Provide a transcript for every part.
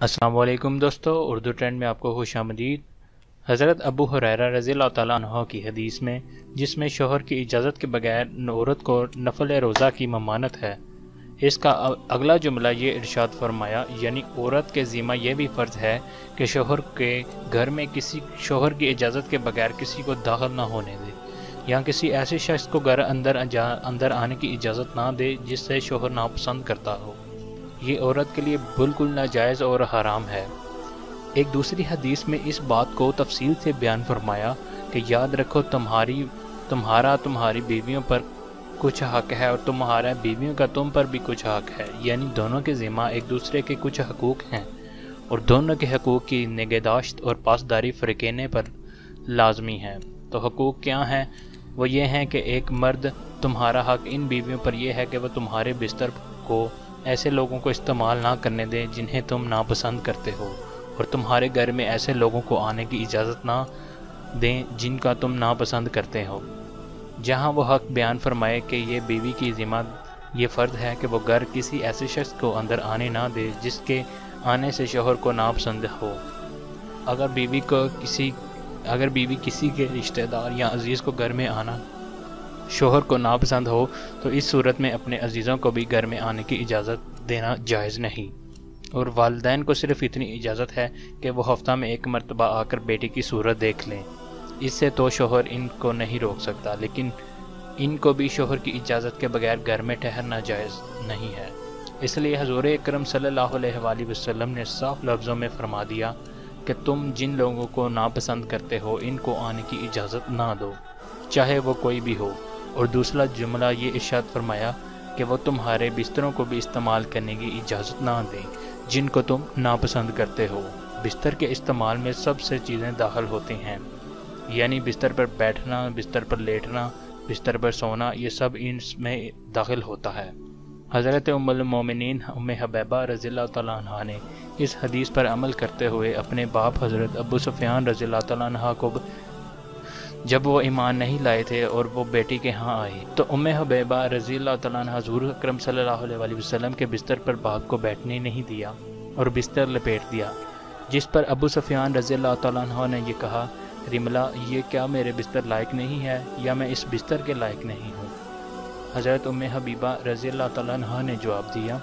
अस्सलाम वालेकुम दोस्तों, उर्दू ट्रेंड में आपको खुश आमदीद। हज़रत अबू हुरैरा रज़ी अल्लाह ताला अन्हु की हदीस में, जिसमें शोहर की इजाज़त के बगैर औरत को नफल रोज़ा की ममानत है, इसका अगला जुमला ये इरशाद फरमाया, यानी औरत के ज़िम्मा ये भी फ़र्ज़ है कि शोहर के घर में शोहर की इजाज़त के बगैर किसी को दाखिल ना होने दे, या किसी ऐसे शख्स को घर अंदर आने की इजाज़त ना दे जिससे शोहर नापसंद करता हो। ये औरत के लिए बिल्कुल नाजायज़ और हराम है। एक दूसरी हदीस में इस बात को तफसील से बयान फरमाया कि याद रखो, तुम्हारी बीवियों पर कुछ हक है और तुम्हारा बीवियों का तुम पर भी कुछ हक है, यानी दोनों के ज़िम्मा एक दूसरे के कुछ हकूक़ हैं और दोनों के हकूक़ की निगहदाश्त और पासदारी फ़रीक़ैन पर लाजमी है। तो हकूक़ क्या हैं? वो ये हैं कि एक मर्द, तुम्हारा हक इन बीवियों पर यह है कि वह तुम्हारे बिस्तर को ऐसे लोगों को इस्तेमाल ना करने दें जिन्हें तुम नापसंद करते हो, और तुम्हारे घर में ऐसे लोगों को आने की इजाज़त ना दें जिनका तुम नापसंद करते हो। जहाँ वो हक बयान फरमाए कि ये बीवी की ज़िम्मा ये फ़र्ज़ है कि वो घर किसी ऐसे शख्स को अंदर आने ना दे जिसके आने से शोहर को नापसंद हो। अगर बीवी किसी के रिश्तेदार या अजीज़ को घर में आना शोहर को नापसंद हो, तो इस सूरत में अपने अजीज़ों को भी घर में आने की इजाज़त देना जायज़ नहीं। और वालिदैन को सिर्फ़ इतनी इजाज़त है कि वो हफ्ता में एक मरतबा आकर बेटी की सूरत देख लें। इससे तो शोहर इनको नहीं रोक सकता, लेकिन इनको भी शोहर की इजाज़त के बगैर घर में ठहरना जायज़ नहीं है। इसलिए हुज़ूर अकरम सल्लल्लाहु अलैहि वसल्लम ने साफ लफ्ज़ों में फरमा दिया कि तुम जिन लोगों को नापसंद करते हो, इनको आने की इजाज़त ना दो, चाहे वो कोई भी हो। और दूसरा जुमला ये इरशाद फरमाया कि वो तुम्हारे बिस्तरों को भी इस्तेमाल करने की इजाज़त ना दें जिनको तुम नापसंद करते हो। बिस्तर के इस्तेमाल में सबसे चीज़ें दाखिल होती हैं, यानी बिस्तर पर बैठना, बिस्तर पर लेटना, बिस्तर पर सोना, ये सब इनमें दाखिल होता है। हज़रत उम्मुल मोमिनीन उम्मे हबीबा रज़ी अल्लाह तआला अन्हा ने इस हदीस पर अमल करते हुए अपने बाप हज़रत अबू सुफ़ियान रज़ी अल्लाह तआला अन्हा को, जब वो ईमान नहीं लाए थे और वो बेटी के यहाँ आई, तो उम्मे हबीबा रज़ी अल्लाह तआला अन्हा हुज़ूर अकरम सल्लल्लाहु अलैहि वसल्लम के बिस्तर पर बाप को बैठने नहीं दिया और बिस्तर लपेट दिया, जिस पर अबू सुफ़ियान रज़ी अल्लाह तआला अन्हा ने ये कहा, रिमला, ये क्या मेरे बिस्तर लायक नहीं है, या मैं इस बिस्तर के लायक नहीं हूँ? हज़रत उम्मे हबीबा रज़ी अल्लाह तआला अन्हा ने जवाब दिया,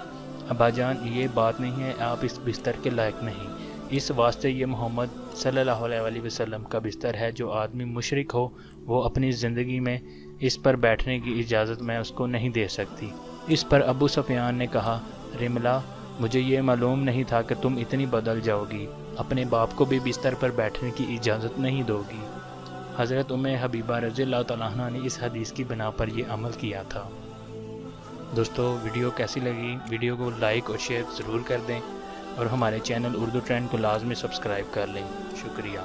अब्बाजान, ये बात नहीं है, आप इस बिस्तर के लायक नहीं, इस वास्ते ये मोहम्मद सल्लल्लाहु अलैहि वसल्लम का बिस्तर है। जो आदमी मुशरिक हो, वो अपनी ज़िंदगी में इस पर बैठने की इजाज़त मैं उसको नहीं दे सकती। इस पर अबू सुफ़ियान ने कहा, रिमला, मुझे ये मालूम नहीं था कि तुम इतनी बदल जाओगी, अपने बाप को भी बिस्तर पर बैठने की इजाज़त नहीं दोगी। हज़रत उम्मे हबीबा रज़ी अल्लाह तआला अन्हा ने इस हदीस की बिना पर यह अमल किया था। दोस्तों, वीडियो कैसी लगी? वीडियो को लाइक और शेयर ज़रूर कर दें और हमारे चैनल उर्दू ट्रेंड को लाजमी सब्सक्राइब कर लें। शुक्रिया।